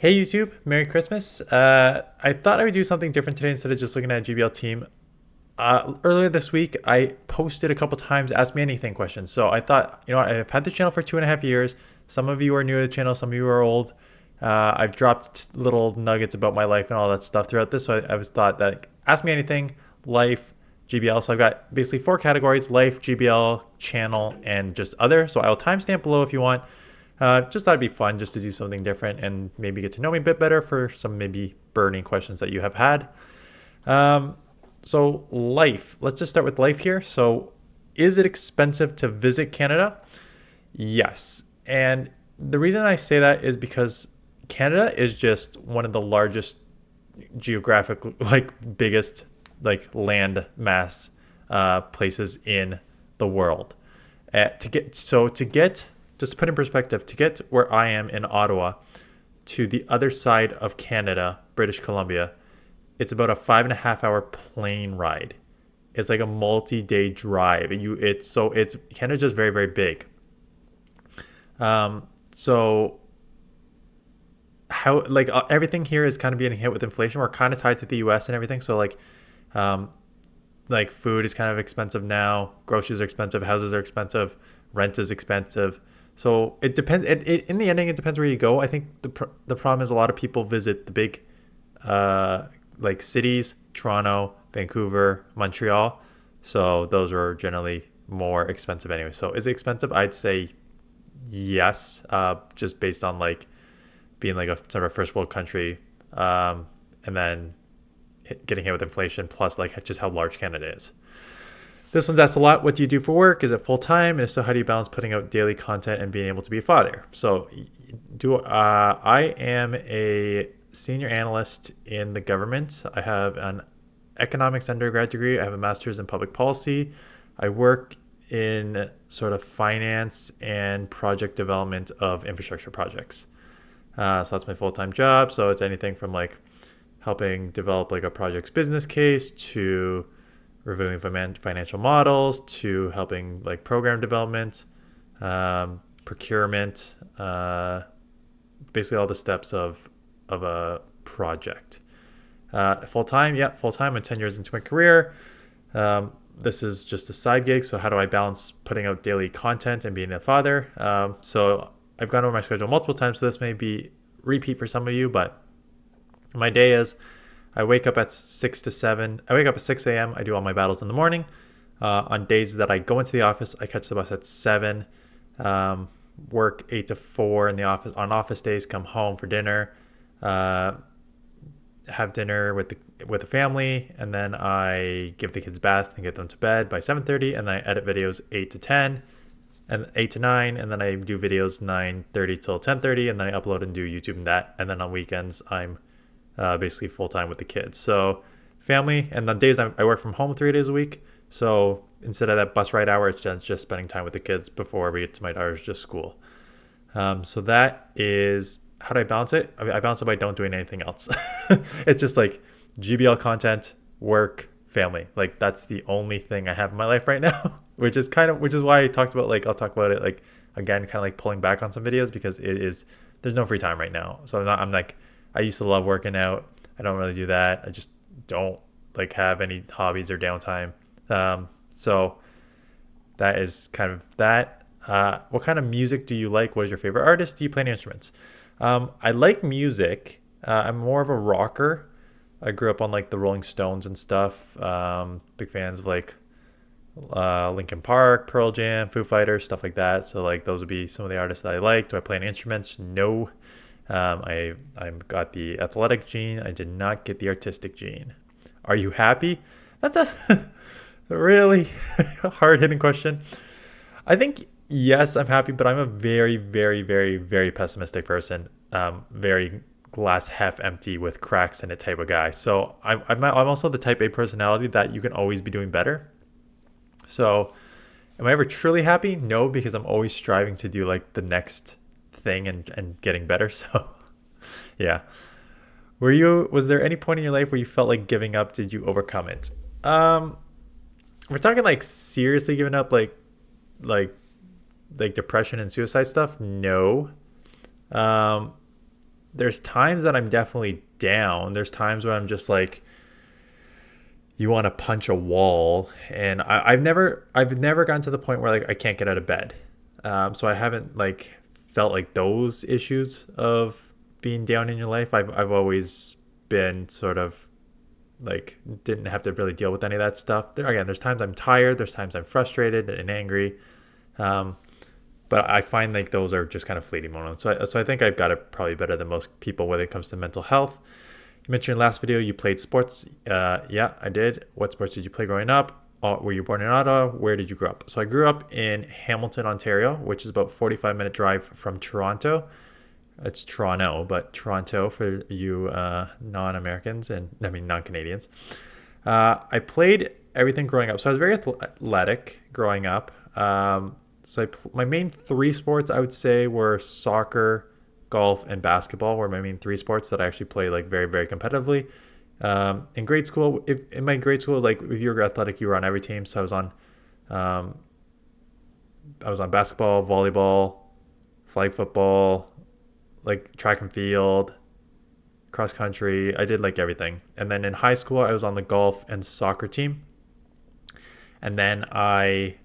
Hey YouTube, Merry Christmas. I thought I would do something different today instead of just looking at GBL team. Earlier this week, I posted a couple times Ask Me Anything questions. So I thought, you know what, I've had the channel for 2.5 years. Some of you are new to the channel, some of you are old. I've dropped little nuggets about my life and all that stuff throughout this. So I was thought that Ask Me Anything, life, GBL. So I've got basically four categories: life, GBL, channel, and just other. So I'll timestamp below if you want. Just thought it'd be fun just to do something different and maybe get to know me a bit better for some maybe burning questions that you have had. Um, so life, let's just start with life here. So is it expensive to visit Canada? Yes. And the reason I say that is because Canada is just one of the largest geographic, like biggest, like land mass places in the world. To get just to put in perspective, to get where I am in Ottawa to the other side of Canada, British Columbia, it's about a 5.5 hour plane ride. It's like a multi-day drive. It's Canada's just very, very big. So how like everything here is kind of being hit with inflation. We're kind of tied to the US and everything. So um like food is kind of expensive now, groceries are expensive, houses are expensive, rent is expensive. So it depends. In the ending, it depends where you go. I think the problem is a lot of people visit the big uh, like cities: Toronto, Vancouver, Montreal. So those are generally more expensive anyway. So is it expensive? I'd say yes, just based on like being like a sort of first world country, and then getting hit with inflation, plus like just how large Canada is. This one's asked a lot. What do you do for work? Is it full time? And if so, how do you balance putting out daily content and being able to be a father? So, I am a senior analyst in the government. I have an economics undergrad degree. I have a master's in public policy. I work in sort of finance and project development of infrastructure projects. So that's my full time job. So it's anything from like helping develop like a project's business case to reviewing financial models to helping like program development, procurement, basically all the steps of a project. Full time, yeah, full time. I'm 10 years into my career. This is just a side gig. So how do I balance putting out daily content and being a father? So I've gone over my schedule multiple times. So this may be repeat for some of you, but my day is I wake up at 6 to 7. I wake up at 6 a.m. I do all my battles in the morning. On days that I go into the office, I catch the bus at 7. Work 8 to 4 in the office. On office days, come home for dinner. Have dinner with the family, and then I give the kids a bath and get them to bed by 7:30, and then I edit videos 8 to 10 and 8 to 9, and then I do videos 9:30 till 10:30, and then I upload and do YouTube and that. And then on weekends, I'm basically full time with the kids. So family, and on days I work from home 3 days a week. So instead of that bus ride hour, it's just spending time with the kids before we get to my daughter's just school. So that is how do I balance it? I mean, I balance it by don't doing anything else. It's just like GBL content, work, family. Like that's the only thing I have in my life right now, which is why I talked about like I'll talk about it like again, kind of like pulling back on some videos because there's no free time right now. So I'm like I used to love working out. I don't really do that. I just don't like have any hobbies or downtime. So that is kind of that. What kind of music do you like? What is your favorite artist? Do you play any instruments? I like music. I'm more of a rocker. I grew up on like the Rolling Stones and stuff. Big fans of like Linkin Park, Pearl Jam, Foo Fighters, stuff like that. So like those would be some of the artists that I like. Do I play any instruments? No. I got the athletic gene. I did not get the artistic gene. Are you happy? That's a really hard hitting question. I think yes, I'm happy, but I'm a very, very, very, very pessimistic person. Very glass half empty with cracks in it type of guy. So I'm also the type A personality that you can always be doing better. So am I ever truly happy? No, because I'm always striving to do like the next thing and getting better. So yeah. Was there any point in your life where you felt like giving up? Did you overcome it? Um, we're talking like seriously giving up like, like depression and suicide stuff. No. Um, there's times that I'm definitely down. There's times where I'm just like, you want to punch a wall, and I've never gotten to the point where like I can't get out of bed. So I haven't like felt like those issues of being down in your life. I've always been sort of like didn't have to really deal with any of that stuff. Again, there's times I'm tired, there's times I'm frustrated and angry, um, but I find like those are just kind of fleeting moments. So I think I've got it probably better than most people when it comes to mental health. You mentioned in the last video you played sports. Yeah, I did. What sports did you play growing up? Were you born in Ottawa? Where did you grow up? So I grew up in Hamilton, Ontario, which is about 45-minute drive from Toronto. It's Toronto, but Toronto for you non-Americans and I mean non-Canadians. I played everything growing up, so I was very athletic growing up. My main three sports I would say were soccer, golf, and basketball were my main three sports that I actually played like very, very competitively. In grade school, in my grade school, like if you were athletic, you were on every team. So um, I was on basketball, volleyball, flag football, like track and field, cross country. I did like everything. And then in high school, I was on the golf and soccer team. And then I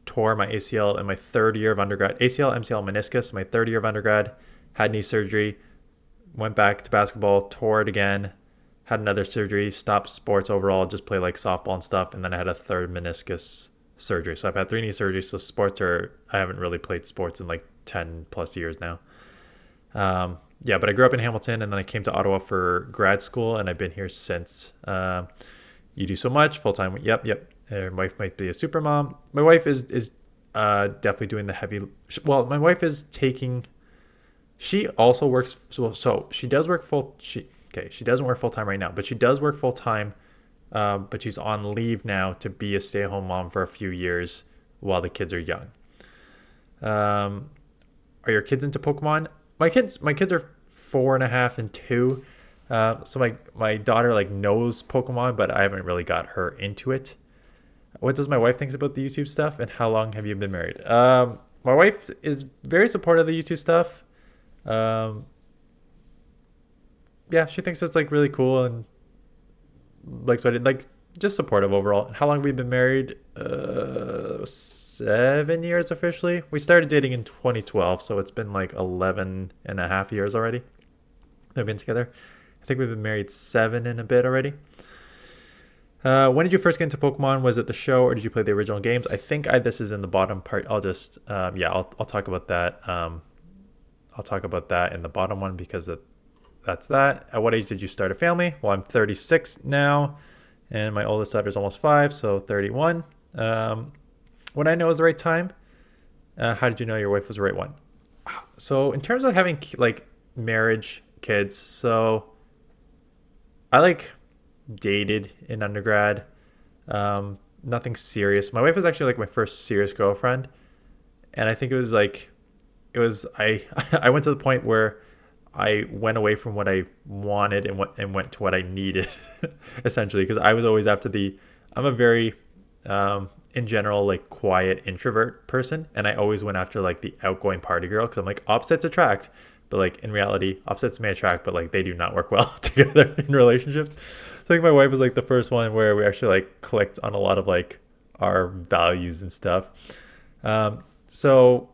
tore my ACL in my third year of undergrad. ACL, MCL, meniscus. My third year of undergrad, had knee surgery, went back to basketball, tore it again, had another surgery, stopped sports overall, just play like softball and stuff. And then I had a third meniscus surgery. So I've had 3 knee surgeries. So I haven't really played sports in like 10 plus years now. Yeah, but I grew up in Hamilton and then I came to Ottawa for grad school and I've been here since. You do so much full time. Yep. My wife might be a super mom. My wife is definitely doing the heavy. Well, my wife is taking. She also works. So she does work full. She doesn't work full time right now, but she does work full time. But she's on leave now to be a stay at home mom for a few years while the kids are young. Are your kids into Pokemon? My kids are 4.5 and 2. So my daughter like knows Pokemon, but I haven't really got her into it. What does my wife think about the YouTube stuff, and how long have you been married? My wife is very supportive of the YouTube stuff. Yeah, she thinks it's like really cool and like so I did like just supportive overall. How long have we been married? 7 years officially. We started dating in 2012, so it's been like 11 and a half years already. They've been together. I think we've been married 7 and a bit already. When did you first get into Pokemon? Was it the show or did you play the original games? I think this is in the bottom part. I'll just I'll talk about that. I'll talk about that in the bottom one because that's that. At what age did you start a family? Well, I'm 36 now, and my oldest daughter is almost 5, so 31. When I know is the right time? How did you know your wife was the right one? So in terms of having like marriage, kids, so I like dated in undergrad. Nothing serious. My wife was actually like my first serious girlfriend, and I think it was I went to the point where I went away from what I wanted and went to what I needed, essentially, because I was always after I'm a very in general like quiet introvert person, and I always went after like the outgoing party girl because I'm like opposites attract, but like in reality opposites may attract, but like they do not work well together in relationships. I think my wife was like the first one where we actually like clicked on a lot of like our values and stuff. So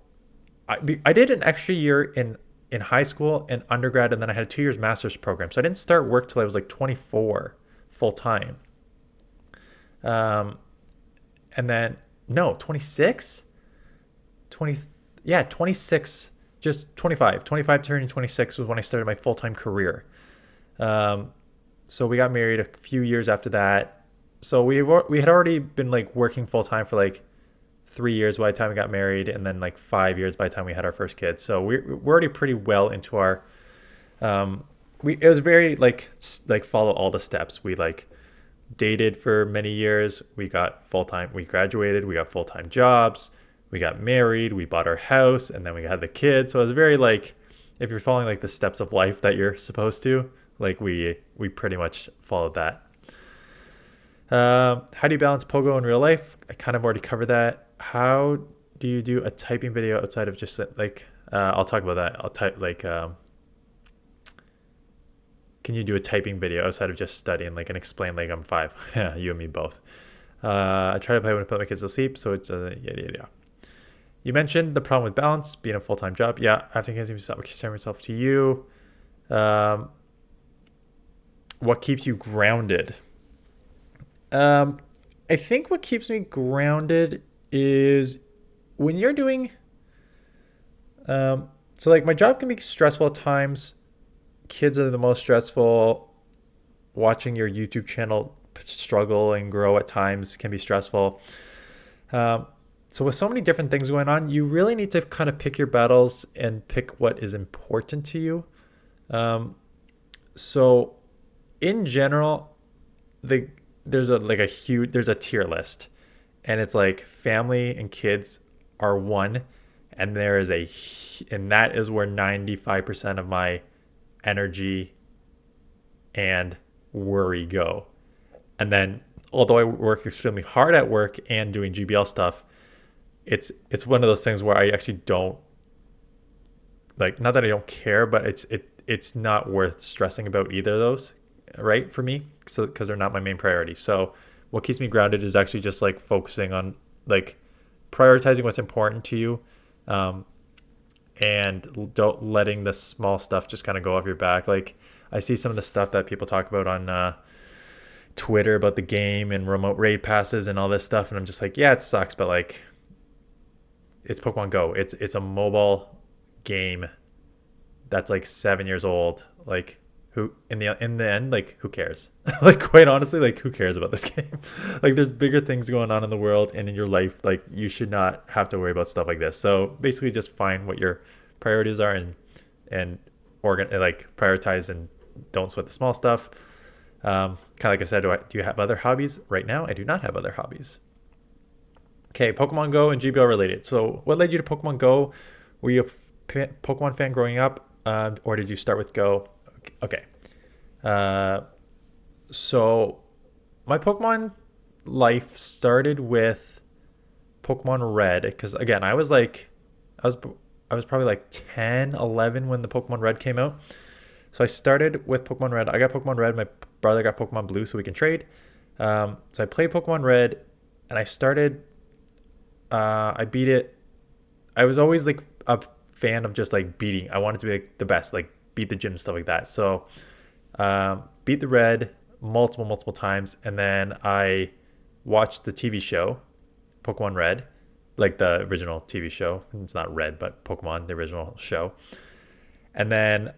I did an extra year in high school and undergrad, and then I had a 2 years master's program. So I didn't start work till I was like 24 full time. And then no, 26, 26, just 25 turning 26 was when I started my full-time career. So we got married a few years after that. So we had already been like working full-time for like 3 years by the time we got married, and then like 5 years by the time we had our first kid. So we're already pretty well into our it was very like follow all the steps. We like dated for many years. We got full-time, we graduated, we got full-time jobs, we got married, we bought our house, and then we had the kids. So it was very like, if you're following like the steps of life that you're supposed to, like we pretty much followed that. How do you balance Pogo in real life? I kind of already covered that. How do you do a typing video outside of just like I'll talk about that. I'll type like can you do a typing video outside of just studying, like, and explain like I'm 5? Yeah, you and me both. I try to play when I put my kids to sleep, so it's yeah. You mentioned the problem with balance being a full-time job. Yeah, after kids, stop comparing myself to you. What keeps you grounded? I think what keeps me grounded is when you're doing. So like my job can be stressful at times. Kids are the most stressful. Watching your YouTube channel struggle and grow at times can be stressful. So with so many different things going on, you really need to kind of pick your battles and pick what is important to you. So in general, there's a tier list, and it's like family and kids are one, and that is where 95% of my energy and worry go. And then although I work extremely hard at work and doing GBL stuff, it's one of those things where I actually don't like, not that I don't care, but it's not worth stressing about either of those, right, for me, so because they're not my main priority. So what keeps me grounded is actually just like focusing on like prioritizing what's important to you, and don't letting the small stuff just kind of go off your back. Like I see some of the stuff that people talk about on Twitter about the game and remote raid passes and all this stuff, and I'm just like, yeah, it sucks, but like, it's Pokemon Go. It's a mobile game that's like 7 years old. Like, who in the end, like, who cares? Like, quite honestly, like, who cares about this game? Like, there's bigger things going on in the world and in your life. Like, you should not have to worry about stuff like this. So basically, just find what your priorities are and prioritize, and don't sweat the small stuff. Kind of like I said, do you have other hobbies? Right now, I do not have other hobbies. Okay, Pokemon Go and GBL related. So what led you to Pokemon Go? Were you a Pokemon fan growing up, or did you start with Go? Okay. So my Pokemon life started with Pokemon Red, because again, I was probably like 10, 11 when the Pokemon Red came out. So I started with Pokemon Red. I got Pokemon Red. My brother got Pokemon Blue, so we can trade. So I played Pokemon Red, and I started. I beat it. I was always like a fan of just like beating. I wanted to be like the best, like beat the gym, stuff like that. So beat the Red multiple times, and then I watched the TV show Pokemon Red, like the original TV show. It's not Red, but Pokemon, the original show. And then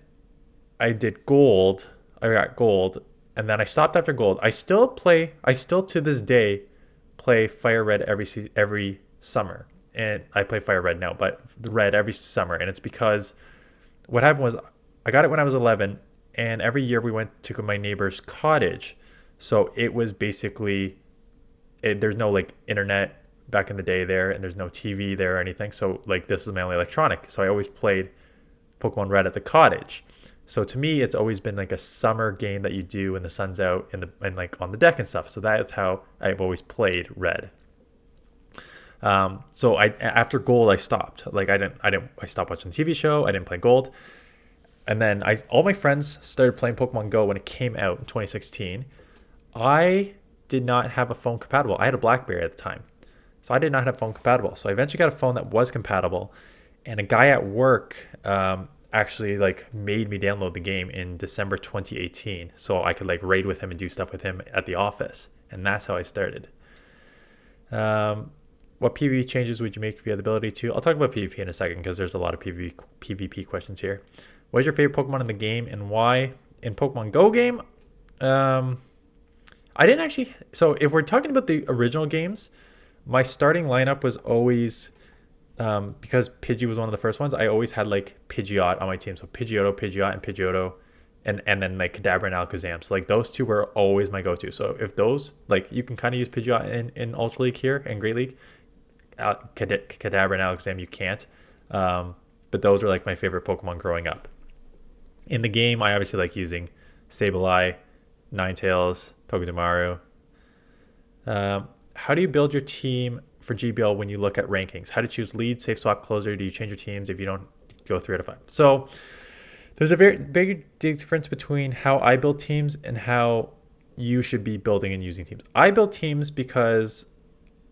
I did Gold. I got Gold, and then I stopped after Gold. I still to this day play Fire Red every summer, and I play Fire Red now, but the Red every summer. And it's because what happened was I got it when I was 11, and every year we went to my neighbor's cottage. So it was basically there's no like internet back in the day there, and there's no TV there or anything. So like this is my only electronic. So I always played Pokemon Red at the cottage. So to me, it's always been like a summer game that you do when the sun's out and like on the deck and stuff. So that is how I've always played Red. So after Gold, I stopped. Like I stopped watching the TV show. I didn't play Gold. And then all my friends started playing Pokemon Go when it came out in 2016. I did not have a phone compatible. I had a BlackBerry at the time. So I did not have phone compatible. So I eventually got a phone that was compatible. And a guy at work actually like made me download the game in December 2018. So I could like raid with him and do stuff with him at the office. And that's how I started. What PvP changes would you make if you had the ability to? I'll talk about PvP in a second because there's a lot of PvP questions here. What is your favorite Pokemon in the game and why? In Pokemon Go game, I didn't actually. So if we're talking about the original games, my starting lineup was always, because Pidgey was one of the first ones, I always had like Pidgeot on my team. So Pidgeot, and Pidgeotto, and then like Kadabra and Alakazam. So like those two were always my go-to. So if those, like, you can kind of use Pidgeot in Ultra League here and Great League. Kadabra and Alakazam you can't. But those are like my favorite Pokemon growing up. In the game, I obviously like using Sableye, Ninetales, Togedemaru. How do you build your team for GBL when you look at rankings? How to choose lead, safe swap, closer? Do you change your teams if you don't go 3 out of 5? So There's a very big difference between how I build teams and how you should be building and using teams. I build teams because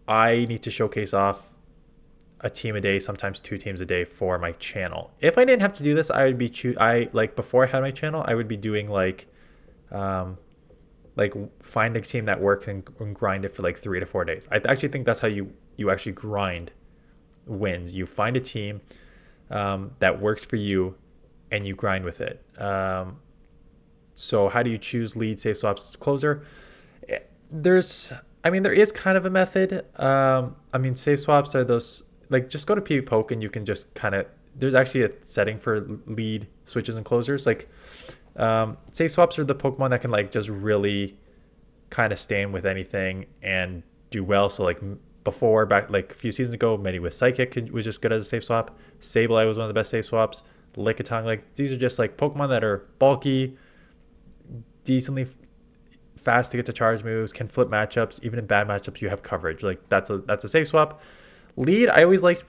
I need to showcase off a team a day, sometimes two teams a day for my channel. If I didn't have to do this, I would be like before I had my channel, I would be doing um, like find a team that works and grind it for like 3 to 4 days. I actually think that's how you actually grind wins. You find a team that works for you, and you grind with it. So how do you choose lead, save swaps, closer? There's, I mean, there is kind of a method. I mean, save swaps are those, like, just go to PV Poke and you can just kind of, there's actually a setting for lead, switches, and closers. Like, save swaps are the Pokemon that can, like, just really kind of stand with anything and do well. So, like, before, back, like, a few seasons ago, Medi with Psychic was just good as a save swap. Sableye was one of the best save swaps. Lickitung, like, these are just, like, Pokemon that are bulky, decently fast to get to charge moves, can flip matchups. Even in bad matchups, you have coverage. Like, that's a safe swap. Lead, I always like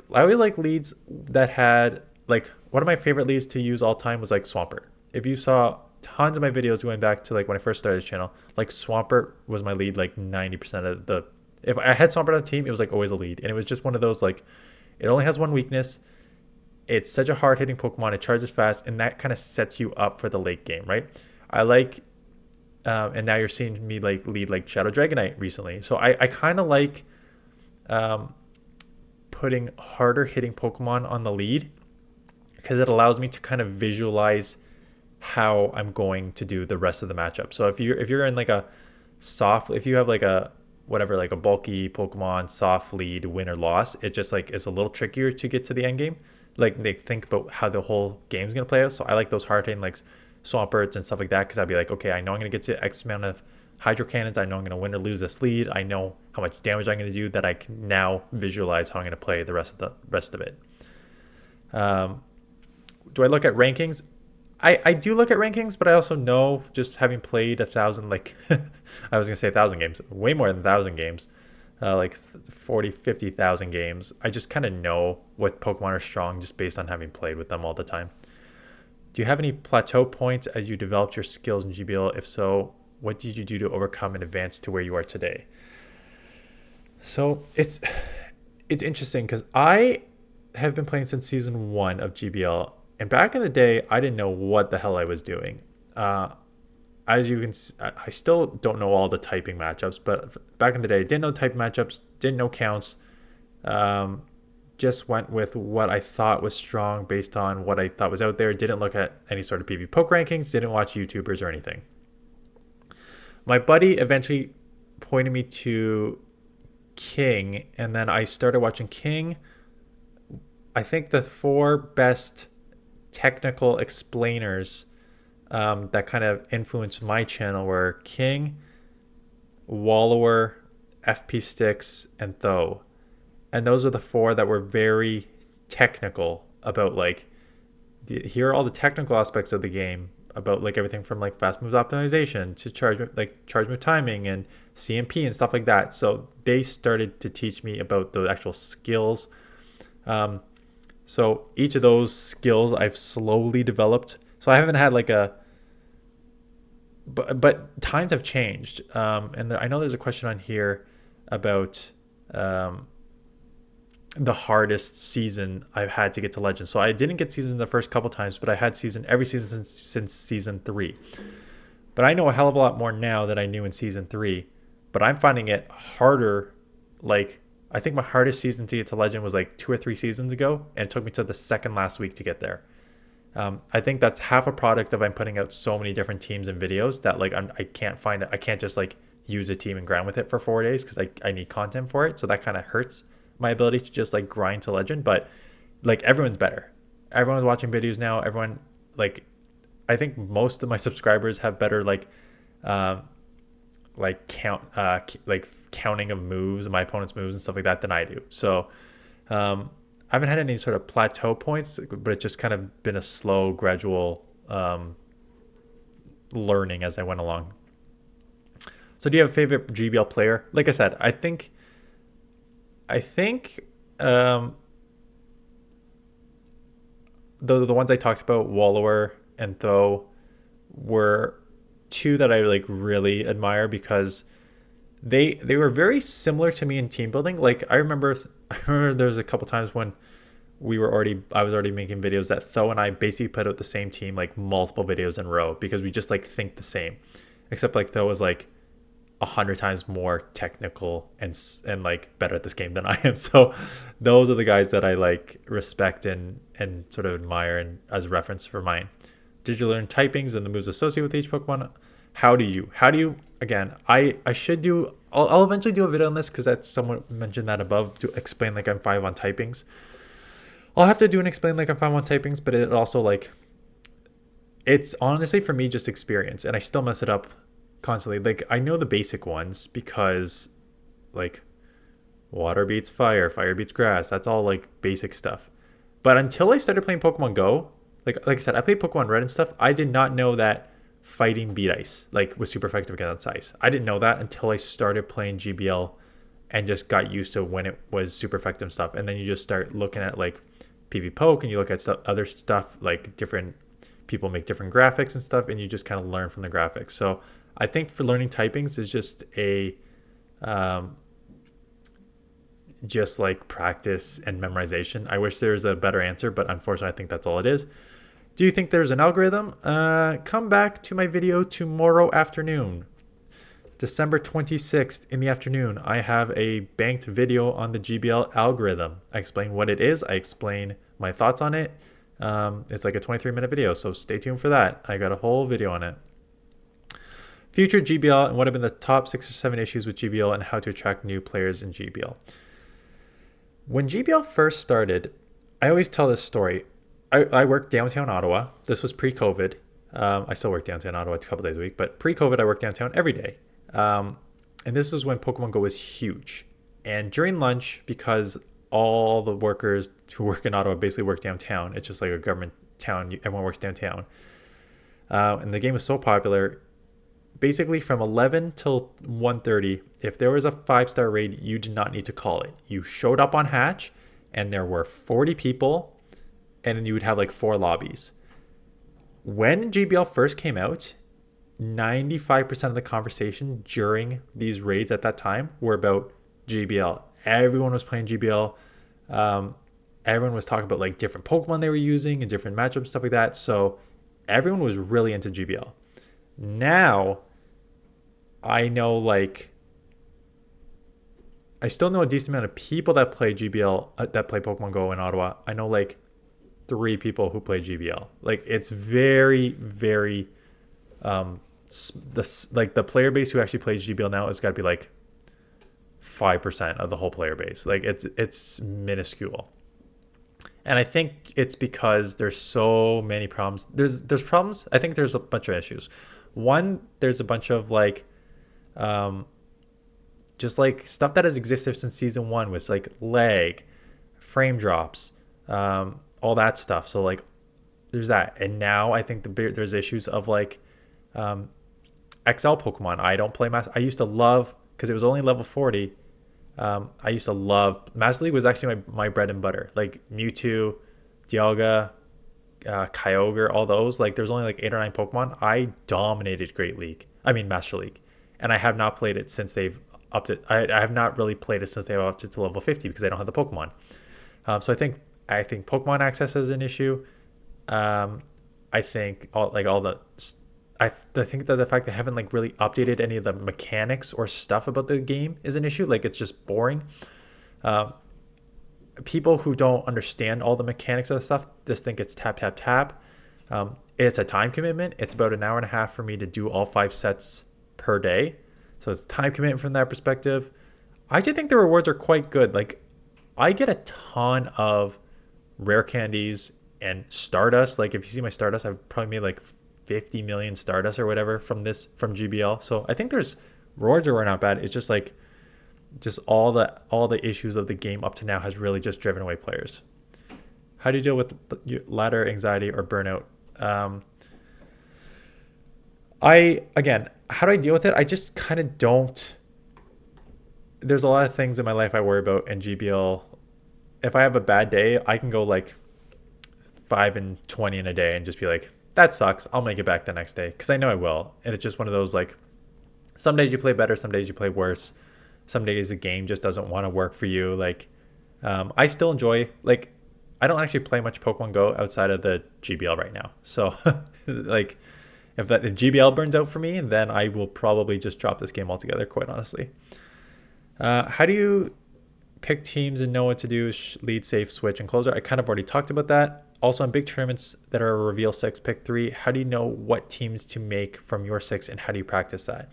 leads that had, like, one of my favorite leads to use all time was like Swampert. If you saw tons of my videos going back to like when I first started the channel, like Swampert was my lead like 90% of the, if I had Swampert on the team, it was like always a lead. And it was just one of those, like, it only has one weakness. It's such a hard hitting Pokemon. It charges fast, and that kind of sets you up for the late game, right? I like, and now you're seeing me like lead like Shadow Dragonite recently. So I kind of like putting harder hitting Pokemon on the lead because it allows me to kind of visualize how I'm going to do the rest of the matchup. So if you're in like a soft, if you have like a whatever, like a bulky Pokemon soft lead, win or loss, it just like is a little trickier to get to the end game. Like, they think about how the whole game's gonna play out. So I like those hard hitting like Swamperts and stuff like that, because I'd be like, okay, I know I'm gonna get to X amount of Hydro Cannons. I know I'm gonna win or lose this lead. I know how much damage I'm gonna do, that I can now visualize how I'm gonna play the rest of it. Do I look at rankings? I do look at rankings, but I also know, just having played 1,000, like I was gonna say 1,000 games, way more than 1,000 games, like 40, 50,000 games. I just kind of know what Pokemon are strong just based on having played with them all the time. Do you have any plateau points as you developed your skills in GBL? If so, what did you do to overcome and advance to where you are today? So it's interesting because I have been playing since season 1 of GBL, and back in the day, I didn't know what the hell I was doing. As you can, I still don't know all the typing matchups, but back in the day, didn't know typing matchups, didn't know counts. Just went with what I thought was strong based on what I thought was out there. Didn't look at any sort of PV Poke rankings, didn't watch YouTubers or anything. My buddy eventually pointed me to King, and then I started watching King. I think the 4 best technical explainers that kind of influenced my channel were King, Wallower, FP Sticks, and Tho. And those are the 4 that were very technical about, like, here are all the technical aspects of the game, about like everything from like fast moves optimization to charge move timing and CMP and stuff like that. So they started to teach me about the actual skills. So each of those skills I've slowly developed. So I haven't had like a, but times have changed. And I know there's a question on here about the hardest season I've had to get to Legends. So I didn't get season the first couple times, but I had every season since season 3. But I know a hell of a lot more now than I knew in season 3. But I'm finding it harder. Like, I think my hardest season to get to Legend was like 2 or 3 seasons ago, and it took me to the second last week to get there. I think that's half a product of I'm putting out so many different teams and videos that like I can't find it. I can't just like use a team and grind with it for 4 days because I need content for it. So that kind of hurts my ability to just like grind to Legend. But like, everyone's better. Everyone's watching videos now. Everyone, like, I think most of my subscribers have better like counting of moves, my opponent's moves and stuff like that than I do. So I haven't had any sort of plateau points, but it's just kind of been a slow, gradual learning as I went along. So do you have a favorite GBL player? Like I said, I think the ones I talked about, Wallower and Tho were two that I like really admire because they were very similar to me in team building. Like I remember there was a couple times when I was already making videos that Tho and I basically put out the same team like multiple videos in a row because we just like think the same. Except like Tho was like 100 times more technical and like better at this game than I am. So those are the guys that I like respect and sort of admire and as reference for mine. Did you learn typings and the moves associated with each Pokemon? How do you again, I should do I'll eventually do a video on this because that's someone mentioned that above to explain like I'm 5 on typings. I'll have to do and explain like I'm 5 on typings, but it also like it's honestly for me just experience and I still mess it up constantly. Like I know the basic ones because like water beats fire, fire beats grass. That's all like basic stuff. But until I started playing Pokemon Go, like I said, I played Pokemon Red and stuff. I did not know that fighting beat ice like was super effective against ice. I didn't know that until I started playing GBL and just got used to when it was super effective and stuff. And then you just start looking at like PV Poke and you look at other stuff like different people make different graphics and stuff, and you just kind of learn from the graphics. So I think for learning typings is just a just like practice and memorization. I wish there was a better answer, but unfortunately I think that's all it is. Do you think there's an algorithm? Come back to my video tomorrow afternoon, December 26th in the afternoon. I have a banked video on the GBL algorithm. I explain what it is. I explain my thoughts on it. It's like a 23-minute video, so stay tuned for that. I got a whole video on it. Future GBL and what have been the top 6 or 7 issues with GBL and how to attract new players in GBL. When GBL first started, I always tell this story. I worked downtown Ottawa. This was pre-COVID. I still work downtown Ottawa a couple days a week, but pre-COVID, I worked downtown every day. And this is when Pokemon Go was huge. And during lunch, because all the workers who work in Ottawa basically work downtown, it's just like a government town. Everyone works downtown. And the game was so popular. Basically, from 11 till 1:30, if there was a 5-star raid, you did not need to call it. You showed up on Hatch, and there were 40 people, and then you would have like 4 lobbies. When GBL first came out, 95% of the conversation during these raids at that time were about GBL. Everyone was playing GBL. Everyone was talking about like different Pokemon they were using and different matchups, stuff like that. So everyone was really into GBL. Now, I know like I still know a decent amount of people that play GBL, that play Pokemon Go in Ottawa. I know like 3 people who play GBL. Like it's very, very the player base who actually plays GBL now has got to be like 5% of the whole player base. Like it's minuscule. And I think it's because there's so many problems. There's problems. I think there's a bunch of issues. One, there's a bunch of like just like stuff that has existed since season 1 with like lag, frame drops, all that stuff. So like there's that. And now I think there's issues of like XL Pokemon. I don't play I used to love, because it was only level 40. I used to love Master League was actually my bread and butter. Like Mewtwo, Dialga, Kyogre, all those. Like there's only like 8 or 9 Pokemon. I dominated Master League, and I have not played it since they've upped it. I have not really played it since they've upped it to level 50 because I don't have the Pokemon. So I think Pokemon access is an issue. I think I think that the fact they haven't like really updated any of the mechanics or stuff about the game is an issue. Like it's just boring. People who don't understand all the mechanics of the stuff just think it's tap, tap, tap. It's a time commitment. It's about an hour and a half for me to do all 5 sets per day. So it's a time commitment from that perspective. I actually think the rewards are quite good. Like I get a ton of rare candies and Stardust. Like if you see my Stardust, I've probably made like 50 million Stardust or whatever from GBL. So I think there's rewards are not bad. It's just like all the issues of the game up to now has really just driven away players. How do you deal with ladder anxiety or burnout? How do I deal with it? I just kind of don't. There's a lot of things in my life I worry about, and GBL, if I have a bad day, I can go like 5 and 20 in a day and just be like, that sucks. I'll make it back the next day because I know I will. And it's just one of those like, some days you play better, some days you play worse. Some days the game just doesn't want to work for you. Like, I still enjoy, like, I don't actually play much Pokemon Go outside of the GBL right now. So, like, if the GBL burns out for me, then I will probably just drop this game altogether, quite honestly. How do you pick teams and know what to do? Lead, safe, switch, and closer. I kind of already talked about that. Also, in big tournaments that are reveal 6, pick 3, how do you know what teams to make from your 6 and how do you practice that?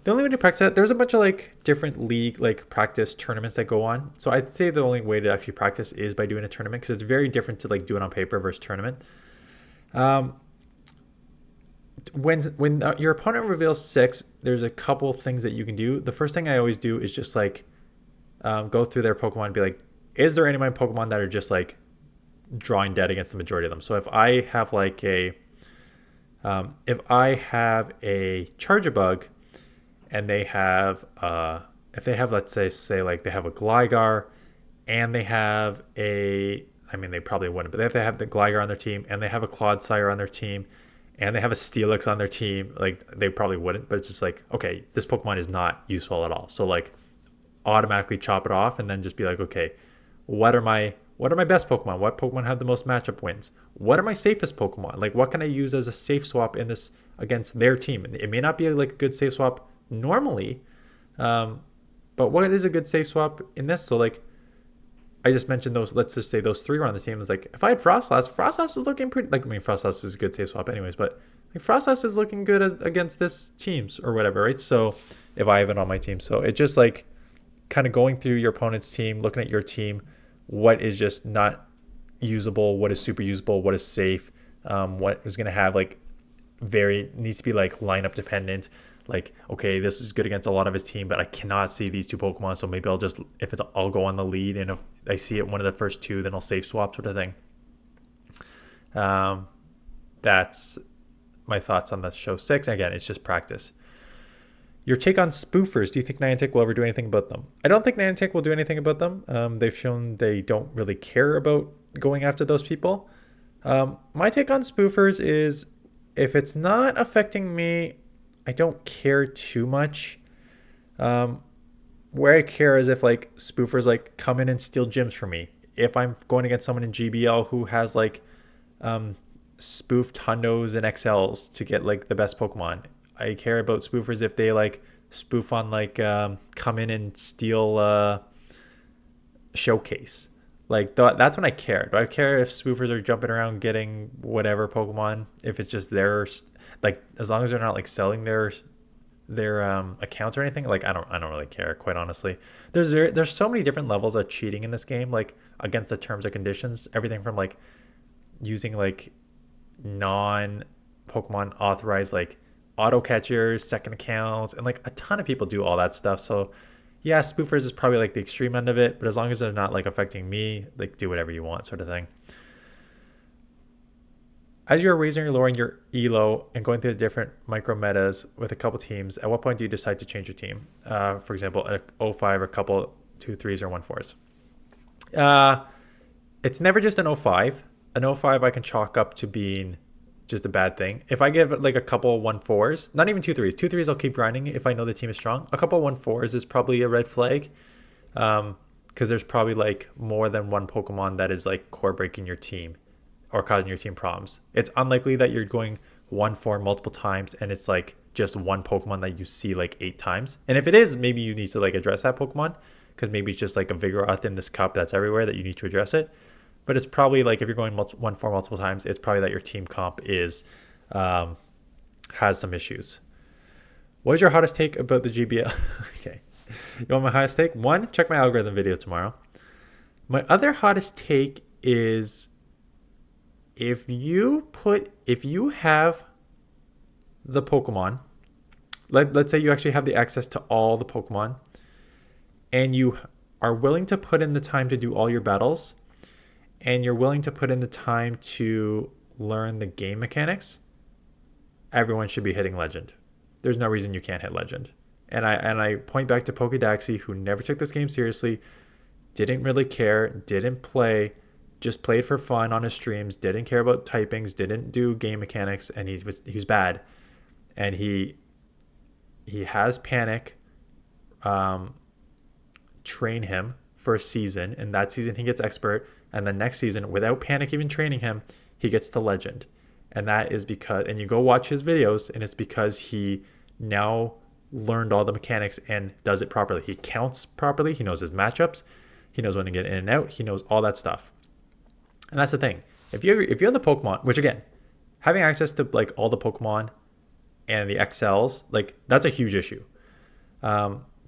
The only way to practice that, there's a bunch of like different league like practice tournaments that go on. So I'd say the only way to actually practice is by doing a tournament because it's very different to like do it on paper versus tournament. When your opponent reveals 6, there's a couple things that you can do. The first thing I always do is just like go through their Pokemon and be like, is there any of my Pokemon that are just like drawing dead against the majority of them? So if I have like a Charjabug and they have if they have, let's say like they have a Gligar and they have I mean they probably wouldn't, but if they have the Gligar on their team and they have a Clodsire on their team and they have a Steelix on their team, like they probably wouldn't, but it's just like, okay, this Pokemon is not useful at all. So like automatically chop it off and then just be like, okay, what are my best Pokemon? What Pokemon have the most matchup wins? What are my safest Pokemon? Like what can I use as a safe swap in this against their team? It may not be like a good safe swap normally, but what is a good safe swap in this? So like I just mentioned those, let's just say those 3 were on the team. It's like if I had Frostlass is looking pretty, like, I mean Frostlass is a good safe swap anyways, but like Frostlass is looking good against this teams or whatever, right? So if I have it on my team, so it just like kind of going through your opponent's team, looking at your team, what is just not usable, what is super usable, what is safe, what is going to have like needs to be like lineup dependent. Like, okay, this is good against a lot of his team, but I cannot see these 2 Pokemon, so maybe I'll go on the lead, and if I see it one of the first 2, then I'll safe swap, sort of thing. That's my thoughts on the show 6. Again, it's just practice. Your take on spoofers. Do you think Niantic will ever do anything about them? I don't think Niantic will do anything about them. They've shown they don't really care about going after those people. My take on spoofers is if it's not affecting me, I don't care too much. Where I care is if like spoofers like come in and steal gyms from me. If I'm going against someone in GBL who has like spoofed Hundos and XLs to get like the best Pokemon. I care about spoofers if they like spoof on like come in and steal Showcase. Like that's when I care. Do I care if spoofers are jumping around getting whatever Pokemon? If it's just theirs, like as long as they're not like selling their accounts or anything, like I don't really care, quite honestly. There's so many different levels of cheating in this game, like against the terms and conditions. Everything from like using like non Pokemon authorized like auto catchers, second accounts, and like a ton of people do all that stuff. So yeah, spoofers is probably like the extreme end of it, but as long as they're not like affecting me, like do whatever you want, sort of thing. As you're raising or lowering your elo and going through the different micro metas with a couple teams, at what point do you decide to change your team? For example, a 05 or a couple 2-3s or 1-4s. It's never just an 05. An 05 I can chalk up to being just a bad thing. If I give like a couple 1-4s, not even 2-3s. 2-3s I'll keep grinding if I know the team is strong. A couple 1-4s is probably a red flag. Because there's probably like more than one Pokemon that is like core breaking your team or causing your team problems. It's unlikely that you're going 1-4 multiple times and it's like just one Pokemon that you see like 8 times. And if it is, maybe you need to like address that Pokemon because maybe it's just like a Vigoroth in this cup that's everywhere that you need to address it. But it's probably like if you're going 1-4 multiple times, it's probably that your team comp is has some issues. What is your hottest take about the GBL? Okay. You want my hottest take? 1, check my algorithm video tomorrow. My other hottest take is if you have the Pokemon, let's say you actually have the access to all the Pokemon and you are willing to put in the time to do all your battles and you're willing to put in the time to learn the game mechanics, everyone should be hitting Legend. There's no reason you can't hit Legend. And I point back to Pokedaxi, who never took this game seriously, didn't really care, didn't play, just played for fun on his streams, didn't care about typings, didn't do game mechanics, and he was bad. And he has Panic train him for a season, and that season he gets expert, and the next season, without Panic even training him, he gets to legend. And that is because, and you go watch his videos, and it's because he now learned all the mechanics and does it properly. He counts properly, he knows his matchups, he knows when to get in and out, he knows all that stuff. And that's the thing. If you have the Pokemon, which again, having access to like all the Pokemon and the XLs, like that's a huge issue.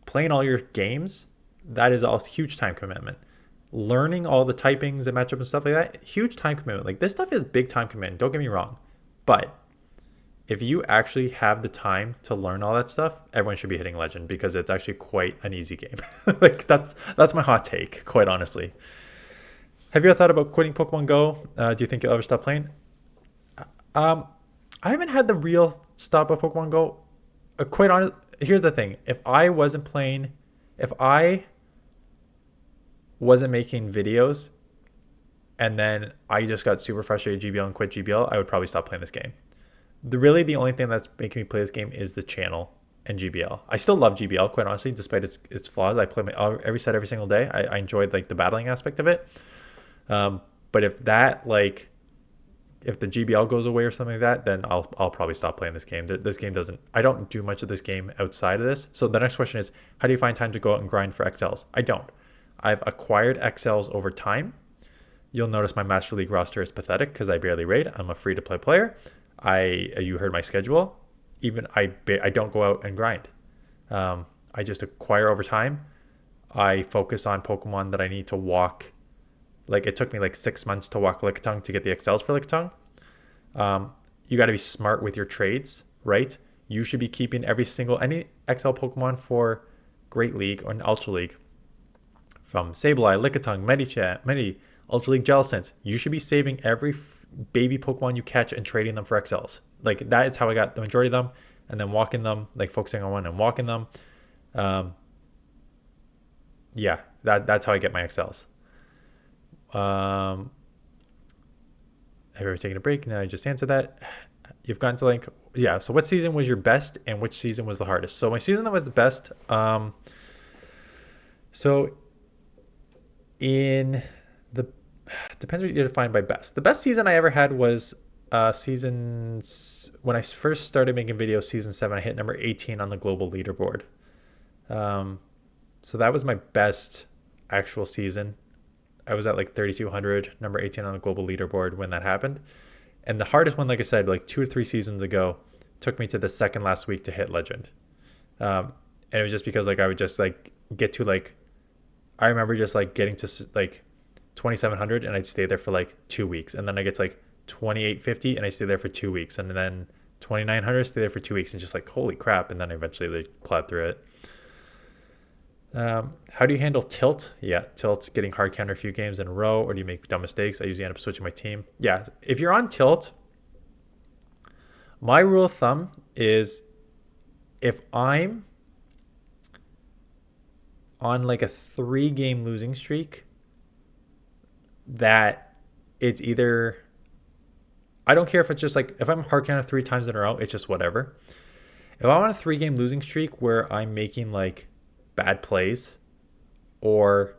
Playing all your games, that is a huge time commitment. Learning all the typings and matchup and stuff like that, huge time commitment. Like this stuff is big time commitment. Don't get me wrong, but if you actually have the time to learn all that stuff, everyone should be hitting Legend because it's actually quite an easy game. Like that's my hot take, quite honestly. Have you ever thought about quitting Pokemon Go? Do you think you'll ever stop playing? I haven't had the real stop of Pokemon Go. Quite honest, here's the thing. If I wasn't making videos and then I just got super frustrated with GBL and quit GBL, I would probably stop playing this game. The only thing that's making me play this game is the channel and GBL. I still love GBL, quite honestly, despite its flaws. I play every set every single day. I enjoyed like the battling aspect of it. But if the GBL goes away or something like that, then I'll probably stop playing this game. This game I don't do much of this game outside of this. So the next question is, how do you find time to go out and grind for XLs? I don't. I've acquired XLs over time. You'll notice my Master League roster is pathetic because I barely raid. I'm a free-to-play player. You heard my schedule. Even I don't go out and grind. I just acquire over time. I focus on Pokemon that I need to walk. Like it took me like 6 months to walk Lickitung to get the XLs for Lickitung. You got to be smart with your trades, right? You should be keeping any XL Pokemon for Great League or an Ultra League. From Sableye, Lickitung, Medi, Ultra League Jellicent. You should be saving every baby Pokemon you catch and trading them for XLs. Like that is how I got the majority of them, and then walking them, like focusing on one and walking them. Yeah, that's how I get my XLs. Have you ever taken a break? No, I just answered that. You've gotten to like, yeah. So what season was your best and which season was the hardest? So my season that was the best, depends what you define by best. The best season I ever had was when I first started making videos, season 7, I hit number 18 on the global leaderboard. So that was my best actual season. I was at like 3,200, number 18 on the global leaderboard when that happened. And the hardest one, like I said, like 2 or 3 seasons ago, took me to the second last week to hit Legend. And it was just because like I would just like get to like, I remember just like getting to like 2,700 and I'd stay there for like 2 weeks. And then I get to like 2,850 and I stay there for 2 weeks. And then 2,900, stay there for 2 weeks and just like, holy crap. And then eventually they plowed through it. How do you handle tilt? Yeah, tilt's getting hard counter a few games in a row, or do you make dumb mistakes? I usually end up switching my team. Yeah, if you're on tilt, my rule of thumb is if I'm on like a 3-game losing streak, that it's either, I don't care if it's just like, if I'm hard counter 3 times in a row, it's just whatever. If I'm on a 3-game losing streak where I'm making like bad plays or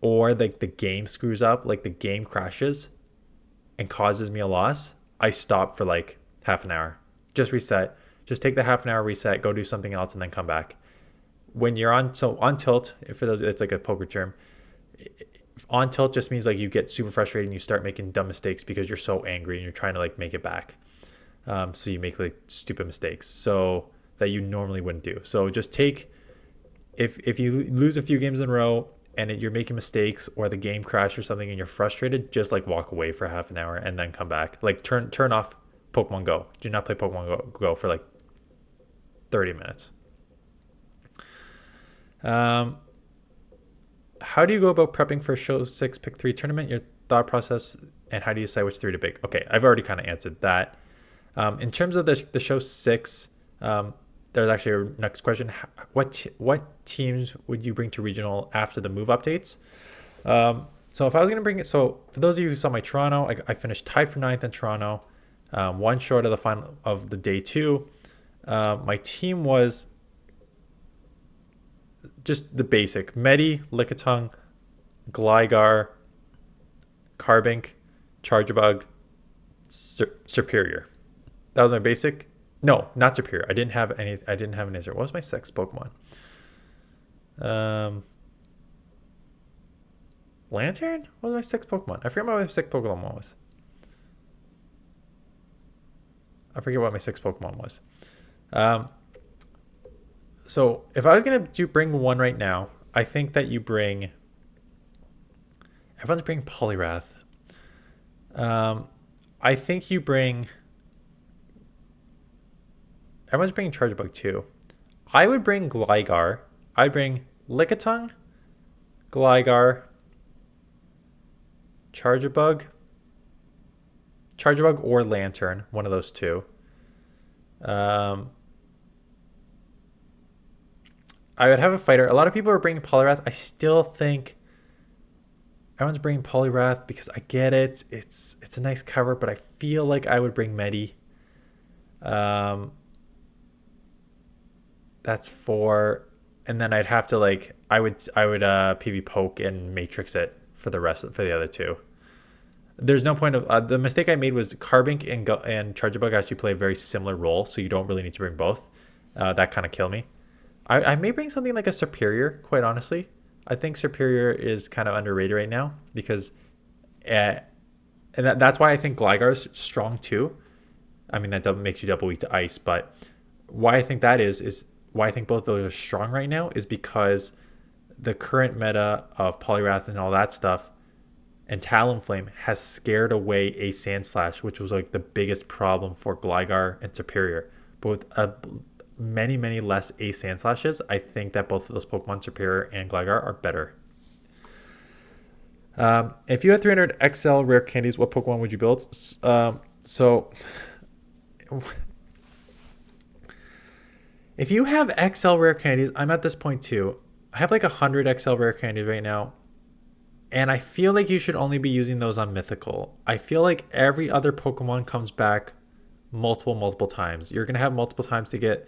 like the game screws up, like the game crashes and causes me a loss, I stop for like half an hour. Just reset. Just take the half an hour reset, go do something else, and then come back. When you're on tilt, for those, it's like a poker term. On tilt just means like you get super frustrated and you start making dumb mistakes because you're so angry and you're trying to like make it back. So you make like stupid mistakes so that you normally wouldn't do. So just take, if you lose a few games in a row and you're making mistakes or the game crashed or something and you're frustrated, just like walk away for half an hour and then come back. Like turn off Pokemon Go. Do not play Pokemon Go for like 30 minutes. How do you go about prepping for a Show 6 Pick 3 tournament? Your thought process and how do you decide which 3 to pick? Okay, I've already kind of answered that. In terms of the Show 6, there's actually a next question. What teams would you bring to regional after the move updates? So if I was going to bring it, so for those of you who saw my Toronto, I finished tied for ninth in Toronto, one short of the final of the day two. My team was just the basic: Medi, Lickitung, Gligar, Carbink, Charjabug, Superior. That was my basic. No, not Superior. I didn't have any. I didn't have an answer. What was my sixth Pokemon? Lantern? What was my sixth Pokemon? I forget what my sixth Pokemon was. I forget what my sixth Pokemon was. So if I was gonna bring one right now, I think that you bring. Everyone's bringing Poliwrath. I think you bring. Everyone's bringing Charjabug too. I would bring Gligar. I'd bring Lickitung, Gligar, Charjabug or Lantern, one of those two. I would have a fighter. A lot of people are bringing Poliwrath. I still think everyone's bringing Poliwrath because I get it. It's a nice cover, but I feel like I would bring Medi. That's 4, and then I'd have to I would PV poke and matrix it for the other two. There's no point of the mistake I made was Carbink and Charjabug actually play a very similar role, so you don't really need to bring both. That kind of killed me. I may bring something like a Superior, quite honestly. I think Superior is kind of underrated right now because, and that's why I think Gligar is strong too. I mean, that makes you double weak to ice, but why I think that is why I think both of those are strong right now is because the current meta of Poliwrath and all that stuff and Talonflame has scared away a Sandslash, which was like the biggest problem for Gligar and Superior. But with many less A Sandslashes, I think that both of those Pokemon, Superior and Gligar, are better. If you had 300 XL Rare Candies, what Pokemon would you build? If you have XL Rare Candies, I'm at this point too. I have like 100 XL Rare Candies right now. And I feel like you should only be using those on Mythical. I feel like every other Pokemon comes back multiple times. You're going to have multiple times to get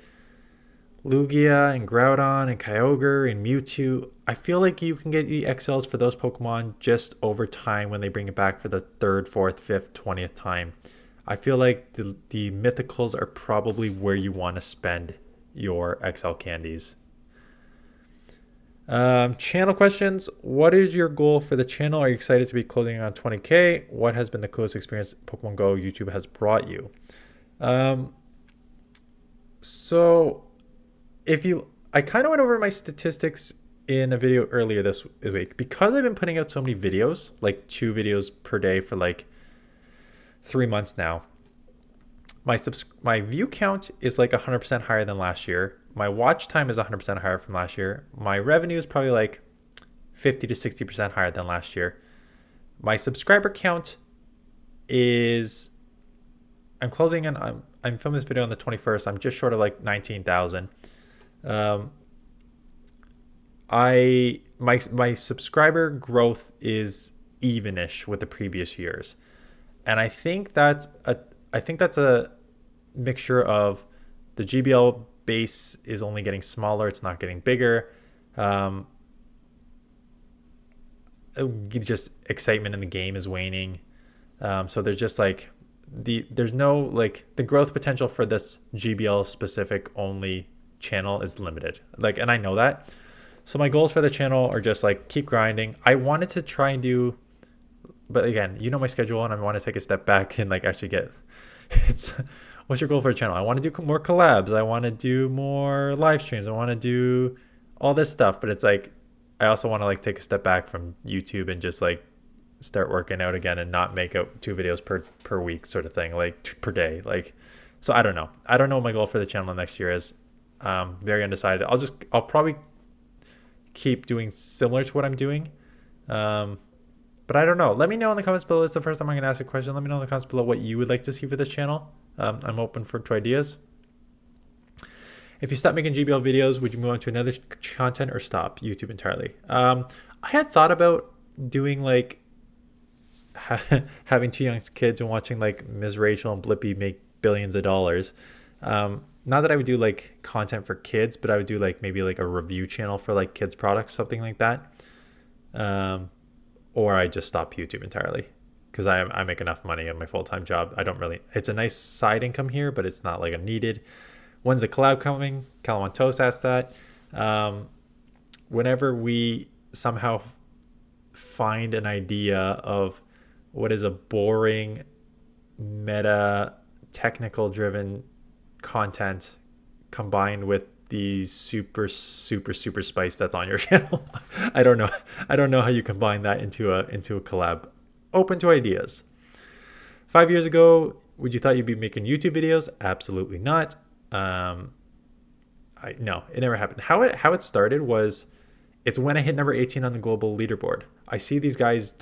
Lugia and Groudon and Kyogre and Mewtwo. I feel like you can get the XLs for those Pokemon just over time when they bring it back for the 3rd, 4th, 5th, 20th time. I feel like the Mythicals are probably where you want to spend your XL candies. Channel questions. What is your goal for the channel? Are you excited to be closing on 20K? What has been the coolest experience Pokemon Go YouTube has brought you? So I kind of went over my statistics in a video earlier this week because I've been putting out so many videos, like 2 videos per day for like 3 months now. My view count is like 100% higher than last year. My watch time is 100% higher from last year. My revenue is probably like 50 to 60% higher than last year. My subscriber count is, I'm filming this video on the 21st. I'm just short of like 19,000. My subscriber growth is evenish with the previous years. And I think that's a mixture of the GBL base is only getting smaller, it's not getting bigger. Just excitement in the game is waning. So there's just like there's no like the growth potential for this GBL specific only channel is limited. Like, and I know that. So my goals for the channel are just like keep grinding. I wanted to try and do, but again, you know my schedule, and I want to take a step back and like actually get. What's your goal for the channel? I want to do more collabs. I want to do more live streams. I want to do all this stuff, but it's like I also want to like take a step back from YouTube and just like start working out again and not make out 2 videos per week sort of thing, like per day. Like, so I don't know what my goal for the channel next year is. Very undecided. I'll probably keep doing similar to what I'm doing. But I don't know. Let me know in the comments below. It's the first time I'm going to ask a question. Let me know in the comments below what you would like to see for this channel. I'm open to ideas. If you stop making GBL videos, would you move on to another content or stop YouTube entirely? I had thought about doing like having two young kids and watching like Ms. Rachel and Blippi make billions of dollars. Not that I would do like content for kids, but I would do like maybe like a review channel for like kids products, something like that. Or I just stop YouTube entirely because I make enough money on my full-time job. I don't really, it's a nice side income here, but it's not like a needed. When's the collab coming? CallumonToast asked that. Whenever we somehow find an idea of what is a boring, meta, technical driven content combined with the super spice that's on your channel. I don't know how you combine that into a collab. Open to ideas. 5 years ago, would you thought you'd be making YouTube videos? Absolutely not. No, it never happened. How it started was, it's when I hit number 18 on the global leaderboard. I see these guys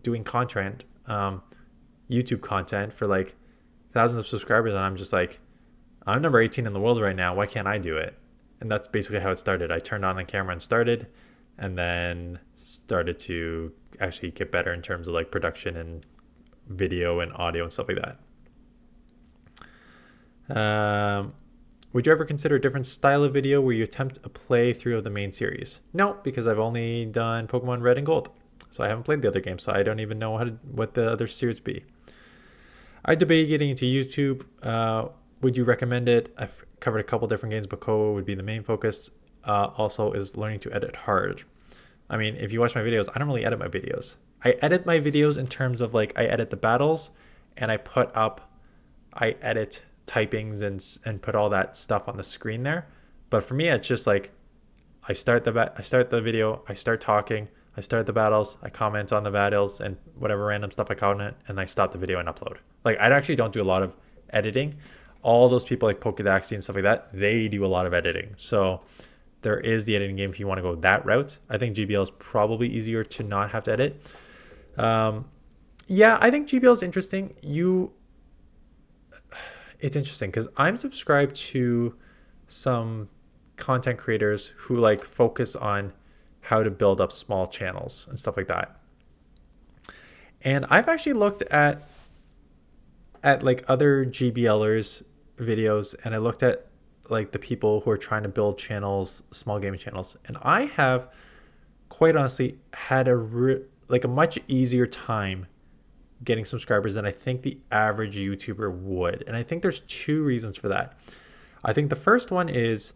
doing content, YouTube content for like thousands of subscribers, and I'm just like, I'm number 18 in the world right now. Why can't I do it? And that's basically how it started. I turned on the camera and started, and then started to actually get better in terms of like production and video and audio and stuff like that. Would you ever consider a different style of video where you attempt a playthrough of the main series? No, because I've only done Pokemon Red and Gold. So I haven't played the other games, so I don't even know what the other series be. I debate getting into YouTube. Would you recommend it? I've covered a couple different games, but Koa would be the main focus. Also is learning to edit hard. I mean, if you watch my videos, I don't really edit my videos. I edit my videos in terms of like, I edit the battles and I edit typings and put all that stuff on the screen there. But for me, it's just like, I start the video, I start talking, I start the battles, I comment on the battles and whatever random stuff I comment, and I stop the video and upload. Like, I actually don't do a lot of editing. All those people like Pokedaxi and stuff like that, they do a lot of editing. So there is the editing game if you want to go that route. I think GBL is probably easier to not have to edit. Yeah, I think GBL is interesting. It's interesting because I'm subscribed to some content creators who like focus on how to build up small channels and stuff like that. And I've actually looked at like other GBLers videos, and I looked at like the people who are trying to build channels, small gaming channels, and I have quite honestly had a much easier time getting subscribers than I think the average YouTuber would. And I think there's two reasons for that. I think the first one is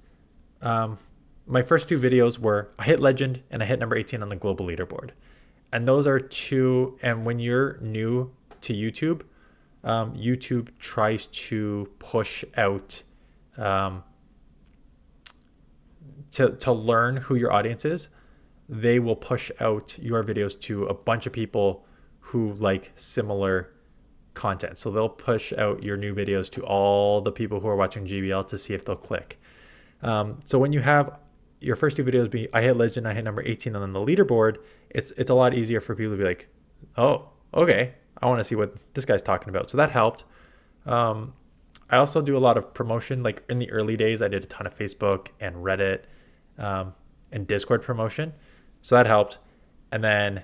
my first two videos were I hit legend and I hit number 18 on the global leaderboard. And those are two, and when you're new to YouTube, YouTube tries to push out to learn who your audience is. They will push out your videos to a bunch of people who like similar content. So they'll push out your new videos to all the people who are watching GBL to see if they'll click. So when you have your first two videos be I hit legend, I hit number 18 on the leaderboard, it's a lot easier for people to be like, oh, okay, I want to see what this guy's talking about. So that helped. I also do a lot of promotion. Like in the early days, I did a ton of Facebook and Reddit and Discord promotion. So that helped. And then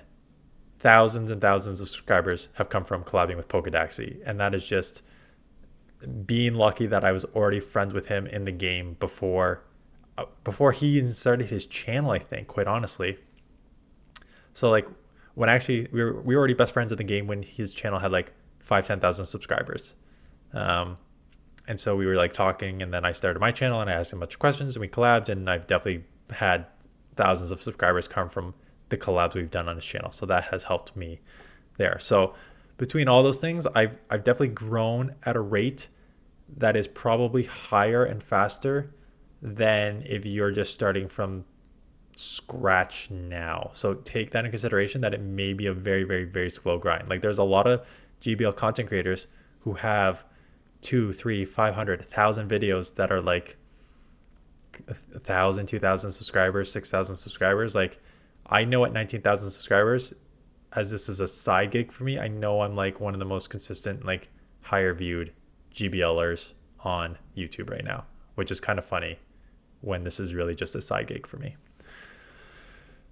thousands and thousands of subscribers have come from collabing with Pokedaxi. And that is just being lucky that I was already friends with him in the game before he even started his channel, I think, quite honestly. So like when actually we were already best friends in the game when his channel had like 10,000 subscribers. And so we were like talking, and then I started my channel and I asked him a bunch of questions and we collabed, and I've definitely had thousands of subscribers come from the collabs we've done on his channel. So that has helped me there. So between all those things, I've definitely grown at a rate that is probably higher and faster than if you're just starting from scratch now. So take that in consideration, that it may be a very, very, very slow grind. Like there's a lot of GBL content creators who have 2, 3, 500, 1,000 videos that are like 1,000, 2,000 subscribers, 6,000 subscribers. Like I know at 19,000 subscribers, as this is a side gig for me, I know I'm like one of the most consistent, like higher viewed GBLers on YouTube right now, which is kind of funny when this is really just a side gig for me.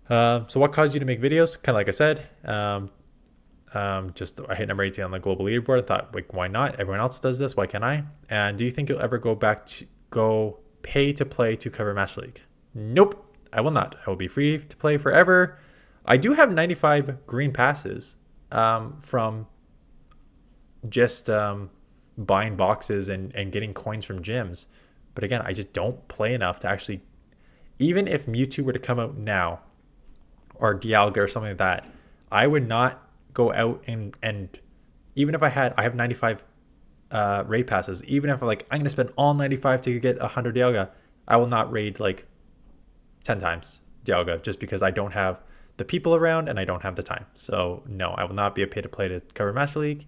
So what caused you to make videos? Kind of like I said, just I hit number 18 on the global leaderboard. I thought, like, why not? Everyone else does this. Why can't I? And do you think you'll ever go pay to play to cover Master League? Nope, I will not. I will be free to play forever. I do have 95 green passes from just buying boxes and getting coins from gyms. But again, I just don't play enough to actually, even if Mewtwo were to come out now or Dialga or something like that, I would not go out and even if I have 95 raid passes, even if like I'm going to spend all 95 to get 100 Dialga, I will not raid like 10 times Dialga just because I don't have the people around and I don't have the time. So no, I will not be a pay to play to cover Master League.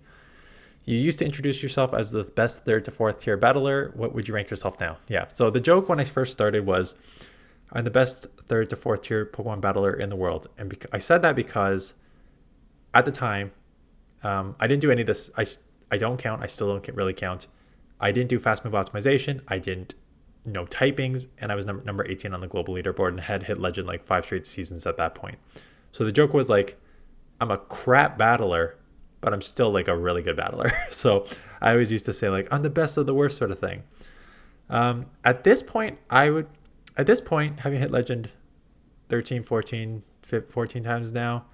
You used to introduce yourself as the best 3rd to 4th tier battler. What would you rank yourself now? Yeah. So the joke when I first started was I'm the best 3rd to 4th tier Pokemon battler in the world. And I said that because at the time, I didn't do any of this. I don't count. I still don't really count. I didn't do fast move optimization. I didn't know typings. And I was number 18 on the global leaderboard and had hit legend like 5 straight seasons at that point. So the joke was like, I'm a crap battler, but I'm still like a really good battler. So I always used to say like, I'm the best of the worst sort of thing. At this point, having hit legend 13, 14 times now,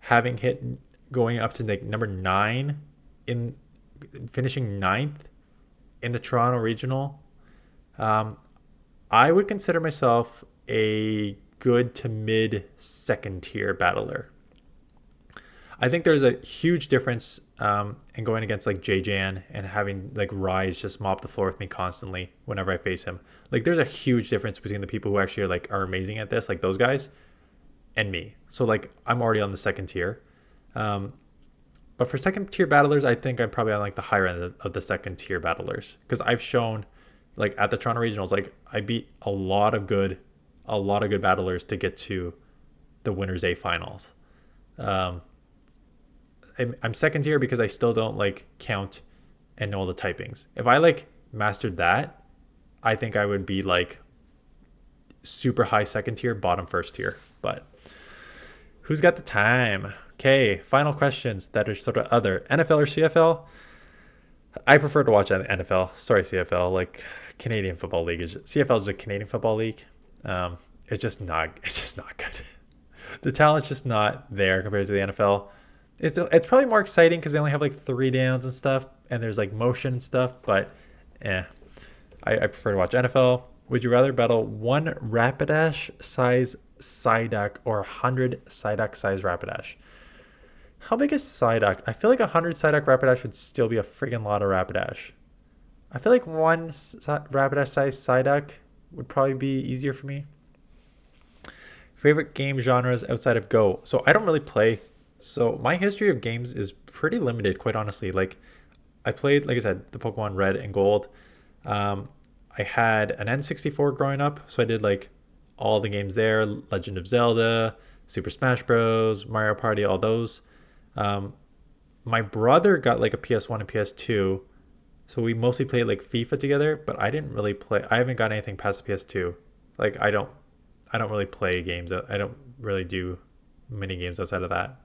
having hit going up to like number 9 in finishing 9th in the Toronto regional, I would consider myself a good to mid 2nd tier battler. I think there's a huge difference in going against like JJan and having like Rise just mop the floor with me constantly whenever I face him. Like there's a huge difference between the people who actually are amazing at this, like those guys, and me. So like I'm already on the 2nd tier. But for 2nd tier battlers, I think I'm probably on like the higher end of the 2nd tier battlers because I've shown like at the Toronto regionals, like I beat a lot of good battlers to get to the winners A finals. I'm 2nd tier because I still don't like count and know all the typings. If I like mastered that, I think I would be like super high 2nd tier, bottom 1st tier. But who's got the time? Okay, final questions that are sort of other. NFL or CFL? I prefer to watch NFL. Sorry, CFL. Like Canadian Football League CFL is a Canadian Football League. It's just not good. The talent's just not there compared to the NFL. It's probably more exciting because they only have like 3 downs and stuff, and there's like motion and stuff. But I prefer to watch NFL. Would you rather battle 1 Rapidash Size Psyduck or 100 Psyduck Size Rapidash? How big is Psyduck? I feel like 100 Psyduck Rapidash would still be a freaking lot of Rapidash. I feel like 1 Rapidash Size Psyduck would probably be easier for me. Favorite game genres outside of Go? So I don't really play. So my history of games is pretty limited, quite honestly. Like I played, like I said, the Pokemon Red and Gold. I had an N64 growing up, so I did like all the games there, Legend of Zelda, Super Smash Bros, Mario Party, all those. My brother got like a PS1 and PS2, so we mostly played like FIFA together, but I didn't really play. I haven't got anything past the PS2. Like I don't really play games. I don't really do many games outside of that.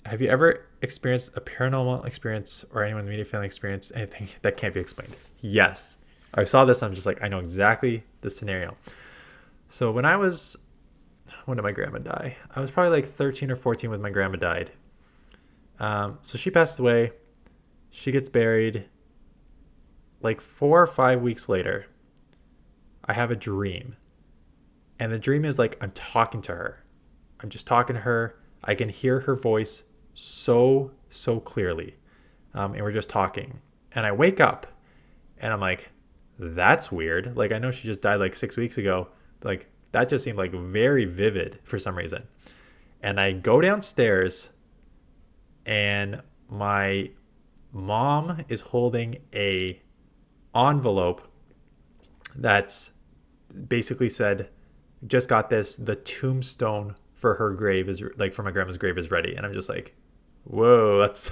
Have you ever experienced a paranormal experience or anyone in the media family experienced anything that can't be explained? Yes. I saw this. I'm just like, I know exactly the scenario. So when did my grandma die? I was probably like 13 or 14 when my grandma died. So she passed away. She gets buried. Like 4 or 5 weeks later, I have a dream. And the dream is like I'm talking to her. I'm just talking to her. I can hear her voice so clearly. And we're just talking. And I wake up and I'm like, that's weird. Like I know she just died like 6 weeks ago. But like that just seemed like very vivid for some reason. And I go downstairs and my mom is holding a envelope that's basically said, just got this, the tombstone for her grave is like, for my grandma's grave is ready. And I'm just like, whoa, that's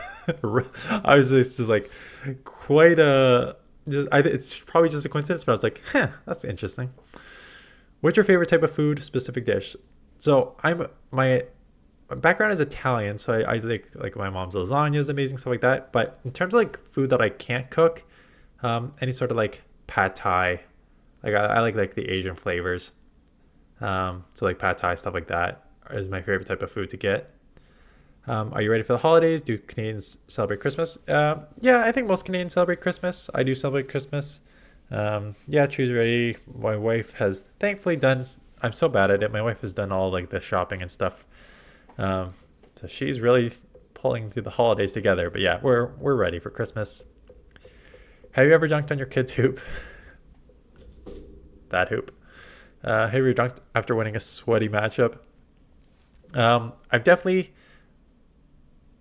I was just like quite it's probably just a coincidence, but I was like, that's interesting. What's your favorite type of food, specific dish? So my background is Italian, so I think like my mom's lasagna is amazing, stuff like that. But in terms of like food that I can't cook, any sort of like pad thai, like I like the Asian flavors. So like pad thai, stuff like that is my favorite type of food to get. Are you ready for the holidays? Do Canadians celebrate Christmas? Yeah, I think most Canadians celebrate Christmas. I do celebrate Christmas. Yeah, trees ready. My wife has thankfully done. I'm so bad at it. My wife has done all like the shopping and stuff. Um, so she's really pulling through the holidays together. But yeah, we're ready for Christmas. Have you ever dunked on your kid's hoop? That hoop. Have you ever dunked after winning a sweaty matchup? I've definitely.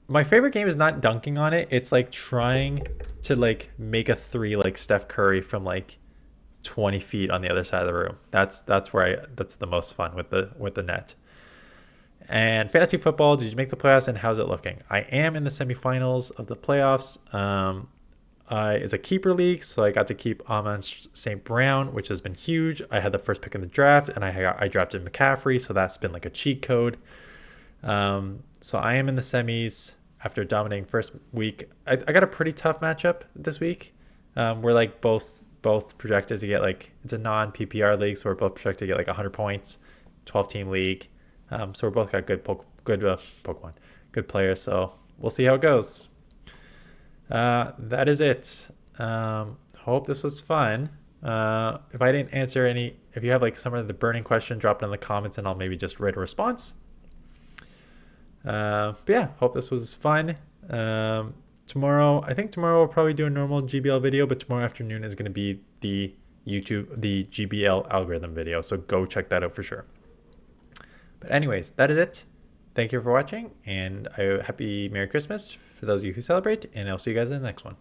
My favorite game is not dunking on it. It's like trying to like make a three like Steph Curry from like 20 feet on the other side of the room. That's the most fun with the net. And fantasy football, did you make the playoffs and how's it looking? I am in the semifinals of the playoffs. It's a keeper league, so I got to keep Amon St. Brown, which has been huge. I had the first pick in the draft, and I drafted McCaffrey, so that's been like a cheat code. So I am in the semis after dominating first week. I got a pretty tough matchup this week. We're like both projected to get like, it's a non PPR league, so we're both projected to get like 100 points, 12 team league. So we're both got good Pokemon, good players. So we'll see how it goes. That is it. Hope this was fun. If I didn't answer if you have like some of the burning question, drop it in the comments and I'll maybe just write a response. But yeah, hope this was fun. Tomorrow we'll probably do a normal GBL video, but tomorrow afternoon is going to be the GBL algorithm video. So go check that out for sure. But anyways, that is it. Thank you for watching, and happy Merry Christmas for those of you who celebrate, and I'll see you guys in the next one.